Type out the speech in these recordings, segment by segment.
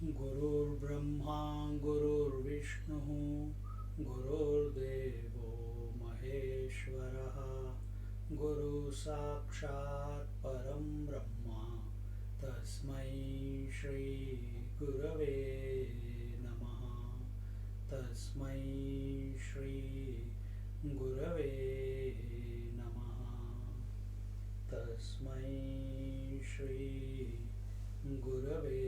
गुरुर्ब्रह्मा गुरुर्विष्णुः गुरुर्देवो महेश्वरः गुरु साक्षात् परं ब्रह्म तस्मै श्री गुरवे नमः तस्मै श्री गुरवे नमः तस्मै श्री गुरवे नमः.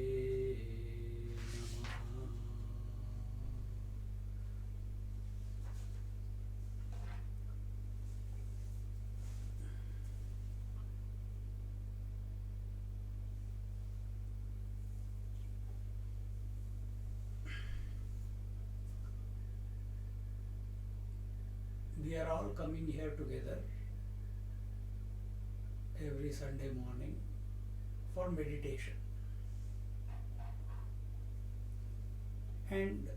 We are all coming here together every Sunday morning for meditation. And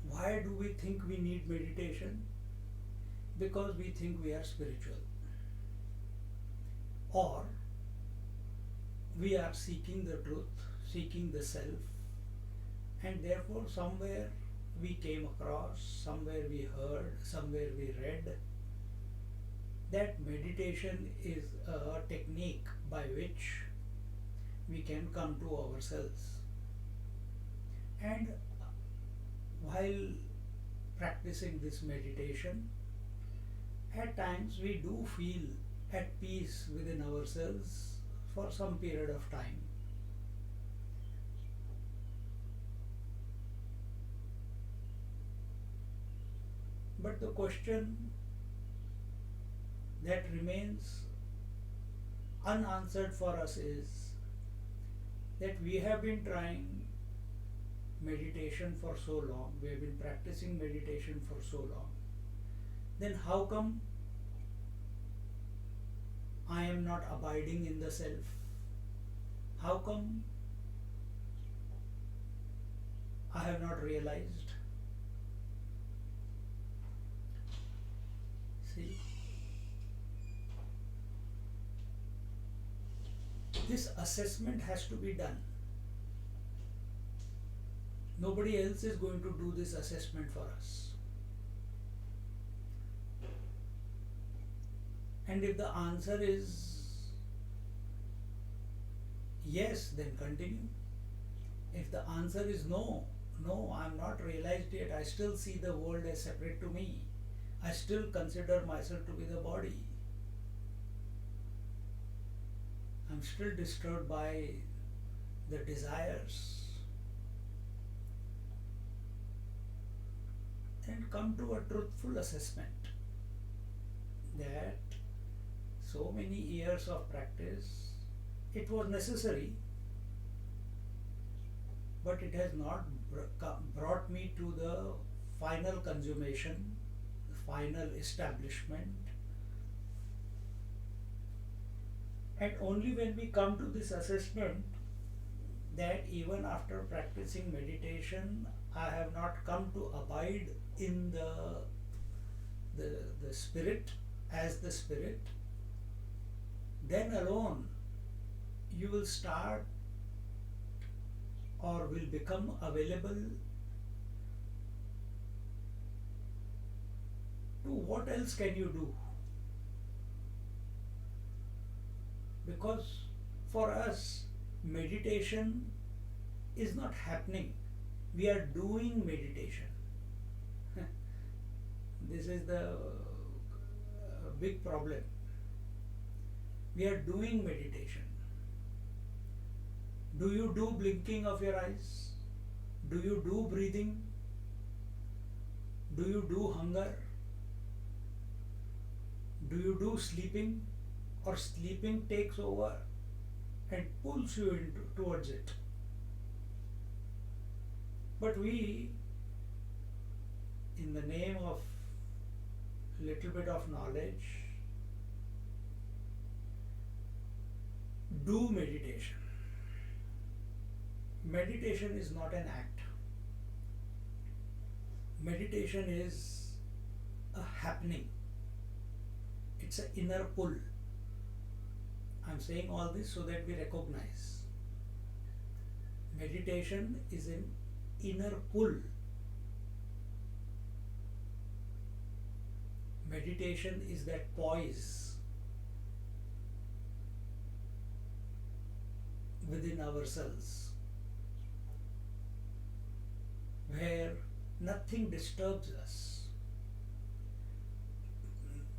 why do we think we need meditation? Because we think we are spiritual. Or we are seeking the truth, seeking the self, and therefore somewhere we came across, somewhere we heard, somewhere we read that meditation is a technique by which we can come to ourselves. And while practicing this meditation, at times we do feel at peace within ourselves for some period of time. But the question that remains unanswered for us is that we have been trying meditation for so long, we have been practicing meditation for so long, then how come I am not abiding in the self? How come I have not realized? See, this assessment has to be done. Nobody else is going to do this assessment for us. And if the answer is yes, then continue. If the answer is no, I'm not realized yet, I still see the world as separate to me, I still consider myself to be the body, I'm still disturbed by the desires, and come to a truthful assessment that so many years of practice, it was necessary, but it has not brought me to the final consummation, the final establishment. And only when we come to this assessment that even after practicing meditation, I have not come to abide in the spirit as the spirit, then alone you will start or will become available to what else can you do. Because for us, meditation is not happening. We are doing meditation. This is the big problem. We are doing meditation. Do you do blinking of your eyes? Do you do breathing? Do you do hunger? Do you do sleeping? Or sleeping takes over and pulls you towards it? But we, in the name of little bit of knowledge, do meditation. Meditation is not an act. Meditation is a happening. It's an inner pull. I'm saying all this so that we recognize Meditation is an inner pull. Meditation is that poise within ourselves where nothing disturbs us.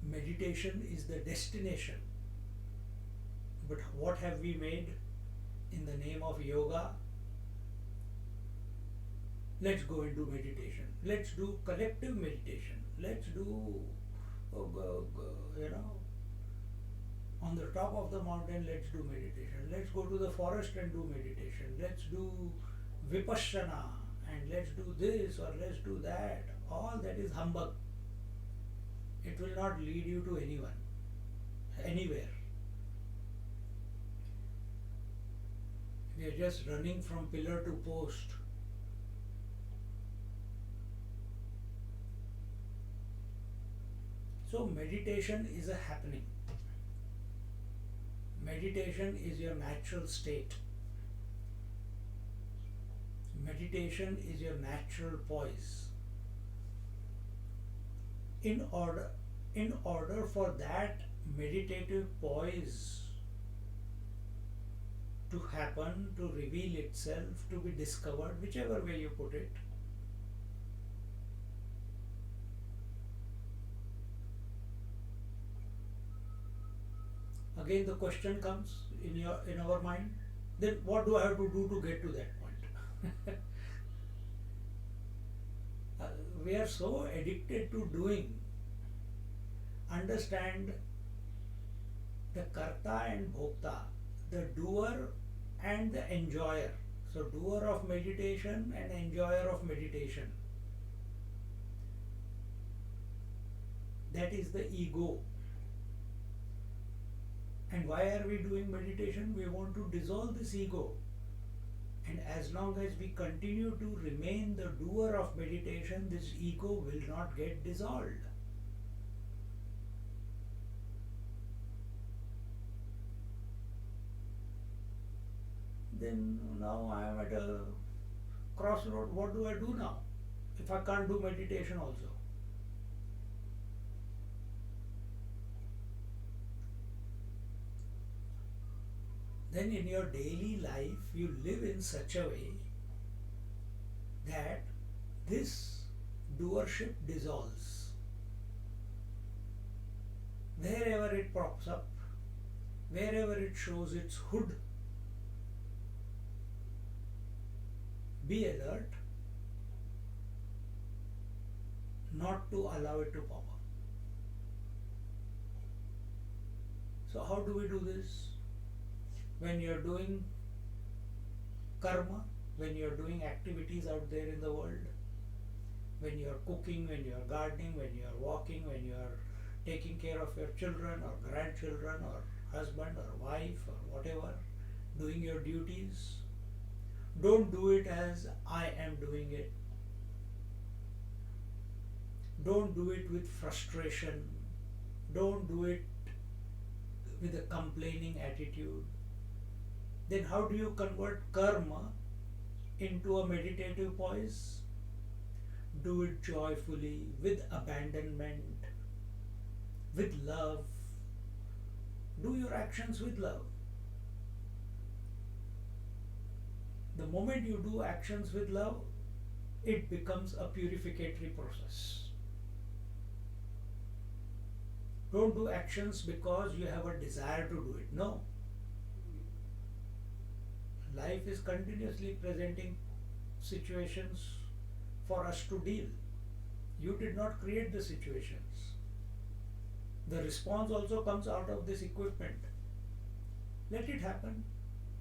Meditation is the destination. But what have we made in the name of yoga? Let's go and do meditation. Let's do collective meditation. Let's do, on the top of the mountain, let's do meditation. Let's go to the forest and do meditation. Let's do vipassana and let's do this or let's do that. All that is humbug. It will not lead you to anywhere. We are just running from pillar to post. So meditation is a happening. Meditation is your natural state. Meditation is your natural poise. In order for that meditative poise to happen, to reveal itself, to be discovered, whichever way you put it, again the question comes in our mind, then what do I have to do to get to that point? We are so addicted to doing. Understand the karta and bhokta, the doer and the enjoyer. So doer of meditation and enjoyer of meditation. That is the ego. And why are we doing meditation? We want to dissolve this ego. And as long as we continue to remain the doer of meditation, this ego will not get dissolved. Then now I am at a crossroad. What do I do now if I can't do meditation also? Then in your daily life you live in such a way that this doership dissolves. Wherever it pops up, wherever it shows its hood, be alert not to allow it to pop up. So how do we do this? When you are doing karma, when you are doing activities out there in the world, when you are cooking, when you are gardening, when you are walking, when you are taking care of your children or grandchildren or husband or wife or whatever, doing your duties, don't do it as I am doing it. Don't do it with frustration. Don't do it with a complaining attitude. Then how do you convert karma into a meditative poise? Do it joyfully, with abandonment, with love. Do your actions with love. The moment you do actions with love, it becomes a purificatory process. Don't do actions because you have a desire to do it. No. Life is continuously presenting situations for us to deal. You did not create the situations. The response also comes out of this equipment. Let it happen,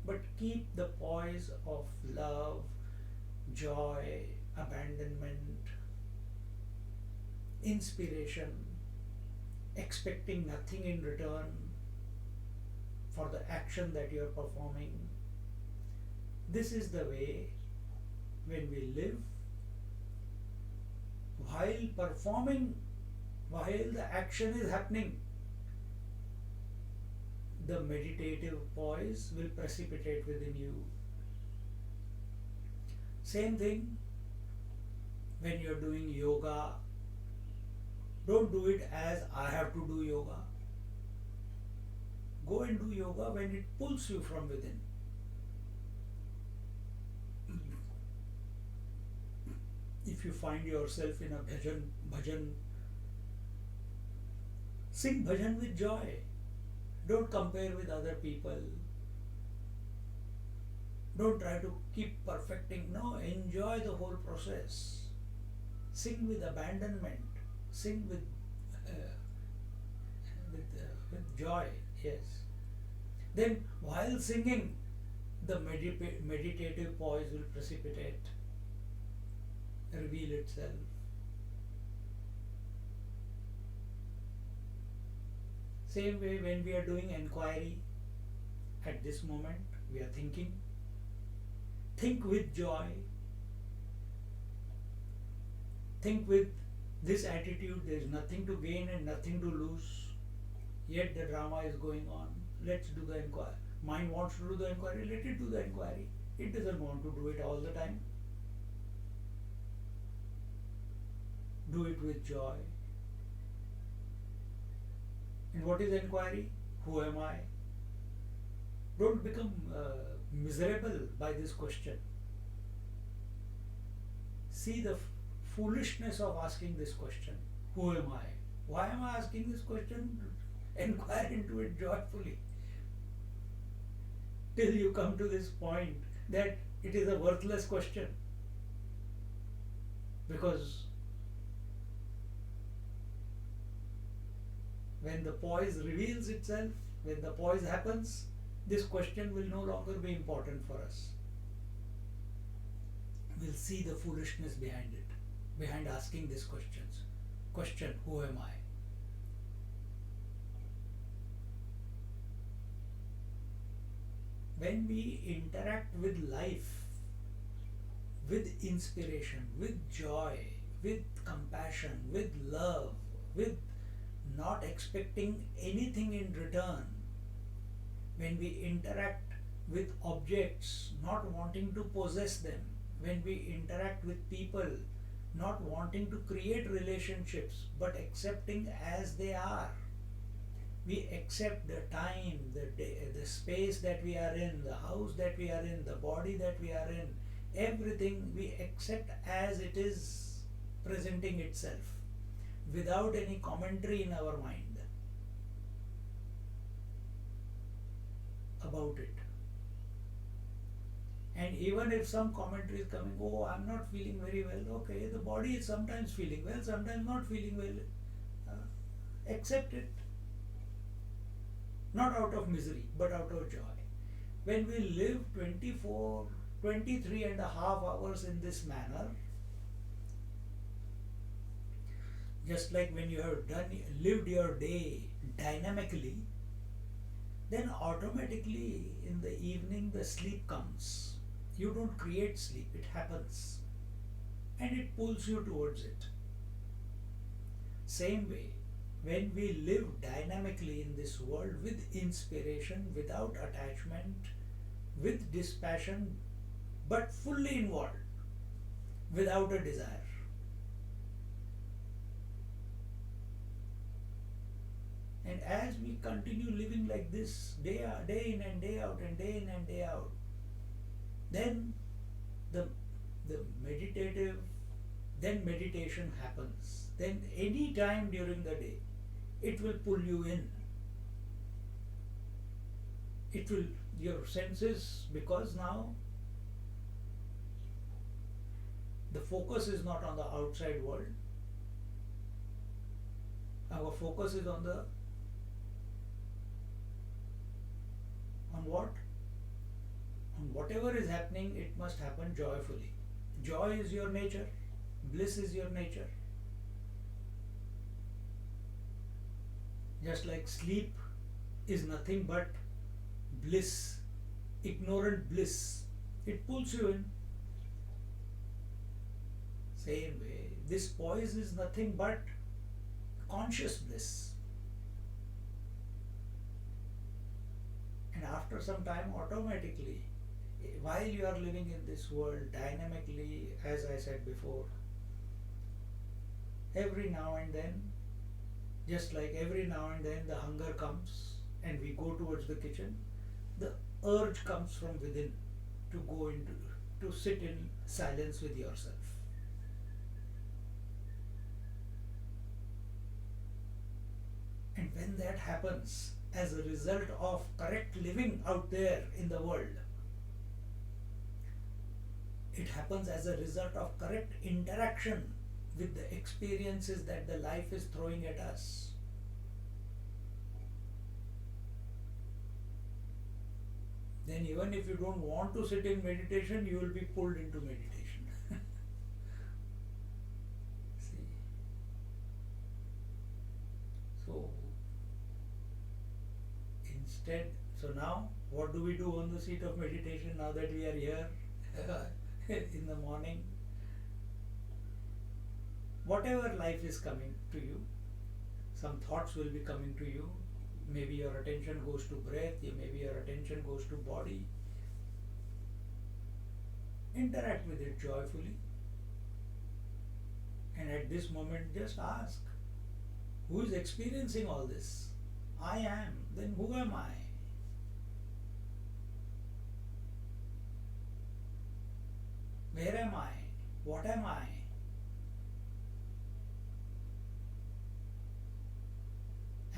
but keep the poise of love, joy, abandonment, inspiration, expecting nothing in return for the action that you are performing. This is the way when we live while performing, while the action is happening, the meditative poise will precipitate within you. Same thing when you're doing yoga. Don't do it as I have to do yoga. Go and do yoga when it pulls you from within. If you find yourself in a bhajan, sing bhajan with joy. Don't compare with other people. Don't try to keep perfecting. No, enjoy the whole process. Sing with abandonment. Sing uh, with joy. Yes. Then, while singing, the meditative poise will precipitate, reveal itself. Same way, when we are doing enquiry, at this moment, we are thinking. Think with joy. Think with this attitude, there is nothing to gain and nothing to lose. Yet the drama is going on. Let's do the inquiry. Mind wants to do the inquiry, let it do the inquiry. It doesn't want to do it all the time. Do it with joy. And what is inquiry? Who am I? Don't become miserable by this question. See the foolishness of asking this question. Who am I? Why am I asking this question? Inquire into it joyfully. Till you come to this point that it is a worthless question. Because when the poise reveals itself, when the poise happens, this question will no longer be important for us. We'll see the foolishness behind it, behind asking these questions. Question, who am I? When we interact with life, with inspiration, with joy, with compassion, with love, with not expecting anything in return, when we interact with objects, not wanting to possess them, when we interact with people, not wanting to create relationships, but accepting as they are. We accept the time, the space that we are in, the house that we are in, the body that we are in, everything we accept as it is presenting itself, without any commentary in our mind about it. And even if some commentary is coming, oh, I'm not feeling very well, okay, the body is sometimes feeling well, sometimes not feeling well. Accept it. Not out of misery, but out of joy. When we live 23 and a half hours in this manner, just like when you have lived your day dynamically, then automatically in the evening the sleep comes. You don't create sleep, it happens. And it pulls you towards it. Same way, when we live dynamically in this world with inspiration, without attachment, with dispassion, but fully involved, without a desire. And as we continue living like this, day in and day out, and day in and day out, then the meditation happens. Then any time during the day, it will pull you in. It will, your senses, because now the focus is not on the outside world. Our focus is on what? On whatever is happening, it must happen joyfully. Joy is your nature. Bliss is your nature. Just like sleep is nothing but bliss, ignorant bliss. It pulls you in. Same way, this poise is nothing but conscious bliss. And after some time, automatically, While you are living in this world dynamically, as I said before, every now and then, just like every now and then the hunger comes and we go towards the kitchen, the urge comes from within to go into, to sit in silence with yourself. And when that happens as a result of correct living out there in the world, it happens as a result of correct interaction with the experiences that the life is throwing at us. Then even if you don't want to sit in meditation, you will be pulled into meditation. See? So instead, so now what do we do on the seat of meditation now that we are here in the morning? Whatever life is coming to you, some thoughts will be coming to you. Maybe your attention goes to breath, maybe your attention goes to body. Interact with it joyfully. And at this moment, just ask, who is experiencing all this? I am. Then who am I? Where am I? What am I?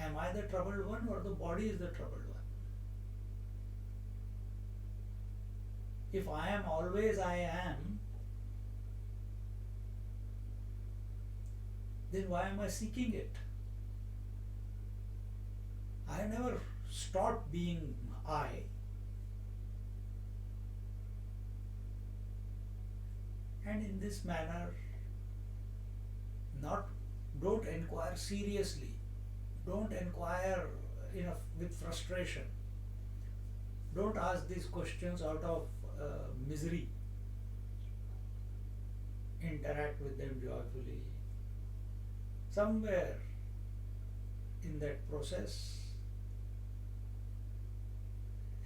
Am I the troubled one or the body is the troubled one? If I am always I am, then why am I seeking it? I never stopped being I. And in this manner, don't inquire seriously. Don't inquire with frustration. Don't ask these questions out of misery. Interact with them joyfully. Somewhere in that process,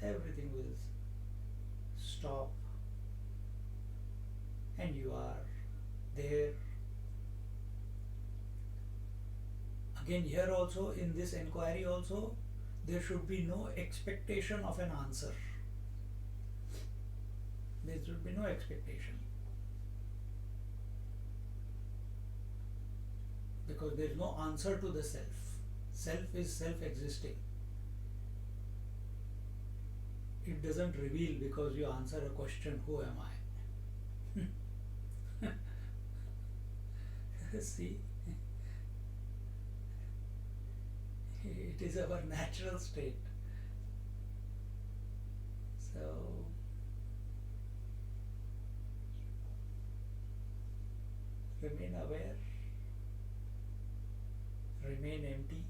everything will stop and you are there. Again, here also, in this inquiry also, there should be no expectation of an answer. There should be no expectation. Because there is no answer to the self. Self is self-existing. It doesn't reveal because you answer a question, who am I? See? It is our natural state. So, remain aware, remain empty.